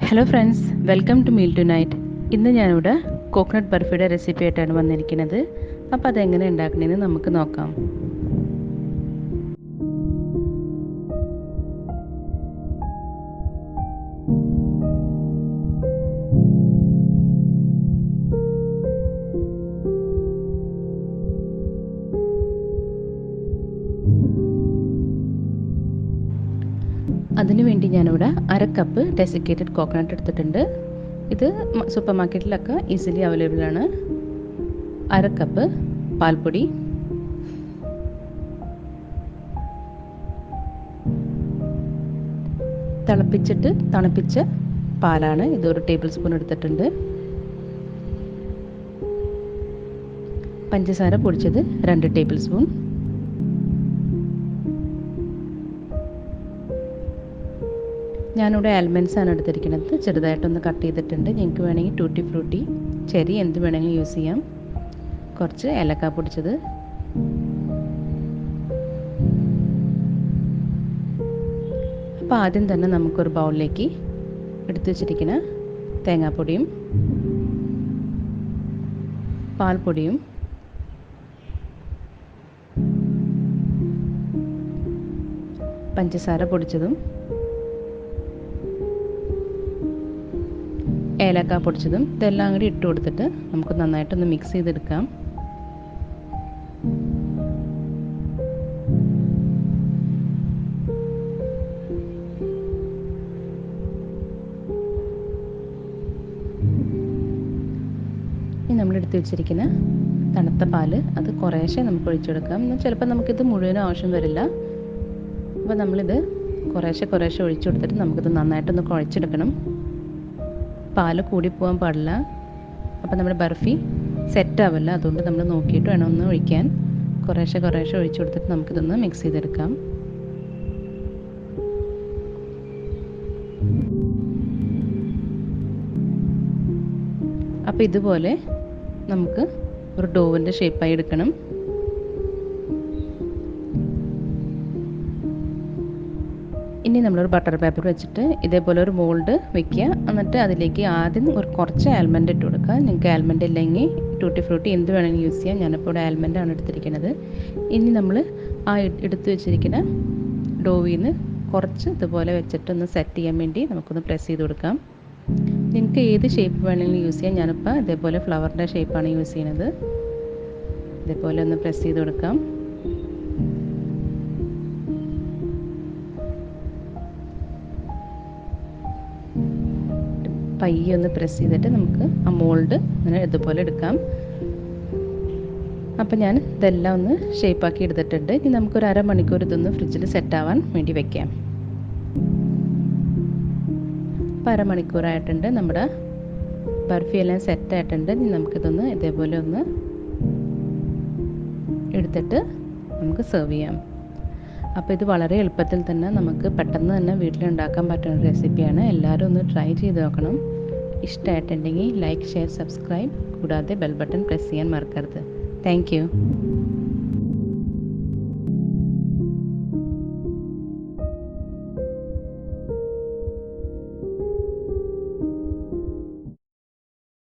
Hello friends, welcome to meal tonight. ഇന്ന് ഞാനിവിടെ coconut ബർഫിയുടെ recipe ആയിട്ടാണ് വന്നിരിക്കുന്നത്. അപ്പോൾ അതെങ്ങനെ ഉണ്ടാക്കണമെന്ന് നമുക്ക് നോക്കാം. അതിനുവേണ്ടി ഞാനിവിടെ 1/2 കപ്പ് ഡെസിക്കേറ്റഡ് കോക്കനട്ട് എടുത്തിട്ടുണ്ട്. ഇത് സൂപ്പർ മാർക്കറ്റിലൊക്കെ ഈസിലി അവൈലബിൾ ആണ്. 1/2 കപ്പ് പാൽപ്പൊടി, തണുപ്പിച്ച പാലാണ്. ഇത് 1 ടേബിൾ സ്പൂൺ എടുത്തിട്ടുണ്ട്. പഞ്ചസാര പൊടിച്ചത് 2 ടേബിൾ സ്പൂൺ. ഞാനിവിടെ ആൽമണ്ട്സ് ആണ് എടുത്തിരിക്കുന്നത്. ചെറുതായിട്ടൊന്ന് കട്ട് ചെയ്തിട്ടുണ്ട്. നിങ്ങൾക്ക് വേണമെങ്കിൽ ടൂട്ടി ഫ്രൂട്ടി, ചെറി എന്ത് വേണമെങ്കിലും യൂസ് ചെയ്യാം. കുറച്ച് ഏലക്ക പൊടിച്ചത്, അപ്പോൾ ആദ്യം തന്നെ നമുക്കൊരു ബൗളിലേക്ക് എടുത്തു വച്ചിരിക്കുന്ന തേങ്ങാപ്പൊടിയും പാൽപ്പൊടിയും പഞ്ചസാര പൊടിച്ചതും ഏലക്ക പൊടിച്ചതും ഇതെല്ലാം കൂടി ഇട്ട് കൊടുത്തിട്ട് നമുക്ക് നന്നായിട്ടൊന്ന് മിക്സ് ചെയ്തെടുക്കാം. ഇനി നമ്മൾ എടുത്ത് വെച്ചിരിക്കുന്ന തണുത്ത പാല് അത് കുറേശ്ശെ നമുക്ക് ഒഴിച്ചെടുക്കാം. ചിലപ്പോൾ നമുക്കിത് മുഴുവനും ആവശ്യം വരില്ല. അപ്പോൾ നമ്മളിത് കുറേശ്ശെ ഒഴിച്ചു കൊടുത്തിട്ട് നമുക്കിത് നന്നായിട്ടൊന്ന് കുഴച്ചെടുക്കണം. പാല് കൂടിപ്പോകാൻ പാടില്ല. അപ്പോൾ നമ്മുടെ ബർഫി സെറ്റാവില്ല. അതുകൊണ്ട് നമ്മൾ നോക്കിയിട്ട് വേണം ഒന്ന് ഒഴിക്കാൻ. കുറേശ്ശെ ഒഴിച്ചു കൊടുത്തിട്ട് നമുക്കിതൊന്ന് മിക്സ് ചെയ്തെടുക്കാം. അപ്പോൾ ഇതുപോലെ നമുക്ക് ഒരു ഡോവിൻ്റെ ഷേപ്പായി എടുക്കണം. ഇനി നമ്മളൊരു ബട്ടർ പേപ്പർ വെച്ചിട്ട് ഇതേപോലെ ഒരു മോൾഡ് വെക്കുക. എന്നിട്ട് അതിലേക്ക് ആദ്യം കുറച്ച് ആൽമണ്ട് ഇട്ട് കൊടുക്കുക. നിങ്ങൾക്ക് ആൽമണ്ട് ഇല്ലെങ്കിൽ ടൂട്ടി ഫ്രൂട്ടി എന്ത് വേണമെങ്കിലും യൂസ് ചെയ്യാം. ഞാനിപ്പോൾ ഇവിടെ ആൽമണ്ടാണ് എടുത്തിരിക്കുന്നത്. ഇനി നമ്മൾ ആ എടുത്ത് വെച്ചിരിക്കുന്ന ഡോവിൽ നിന്ന് കുറച്ച് ഇതുപോലെ വെച്ചിട്ട് ഒന്ന് സെറ്റ് ചെയ്യാൻ വേണ്ടി നമുക്കൊന്ന് പ്രസ് ചെയ്ത് കൊടുക്കാം. നിങ്ങൾക്ക് ഏത് ഷേപ്പ് വേണമെങ്കിലും യൂസ് ചെയ്യാം. ഞാനിപ്പോൾ ഇതേപോലെ ഫ്ലവറിൻ്റെ ഷേപ്പാണ് യൂസ് ചെയ്യുന്നത്. ഇതേപോലെ ഒന്ന് പ്രസ് ചെയ്ത് കൊടുക്കാം. പയ്യെ ഒന്ന് പ്രസ് ചെയ്തിട്ട് നമുക്ക് ആ മോൾഡ് അങ്ങനെ ഇതുപോലെ എടുക്കാം. അപ്പോൾ ഞാൻ ഇതെല്ലാം ഒന്ന് ഷേപ്പാക്കി എടുത്തിട്ടുണ്ട്. ഇനി നമുക്കൊരു അരമണിക്കൂർ ഇതൊന്ന് ഫ്രിഡ്ജിൽ സെറ്റാവാൻ വേണ്ടി വെക്കാം. അപ്പോൾ അരമണിക്കൂറായിട്ടുണ്ട്. നമ്മുടെ ബർഫി എല്ലാം സെറ്റായിട്ടുണ്ട്. ഇനി നമുക്കിതൊന്ന് ഇതേപോലെ ഒന്ന് എടുത്തിട്ട് നമുക്ക് സെർവ് ചെയ്യാം. അപ്പോൾ ഇത് വളരെ എളുപ്പത്തിൽ തന്നെ നമുക്ക് പെട്ടെന്ന് തന്നെ വീട്ടിലുണ്ടാക്കാൻ പറ്റുന്ന റെസിപ്പിയാണ്. എല്ലാവരും ഒന്ന് ട്രൈ ചെയ്ത് നോക്കണം. ഇഷ്ടമായിട്ടുണ്ടെങ്കിൽ ലൈക്ക്, ഷെയർ, സബ്സ്ക്രൈബ്, കൂടാതെ ബെൽ ബട്ടൺ പ്രസ് ചെയ്യാൻ മറക്കരുത്. Thank you.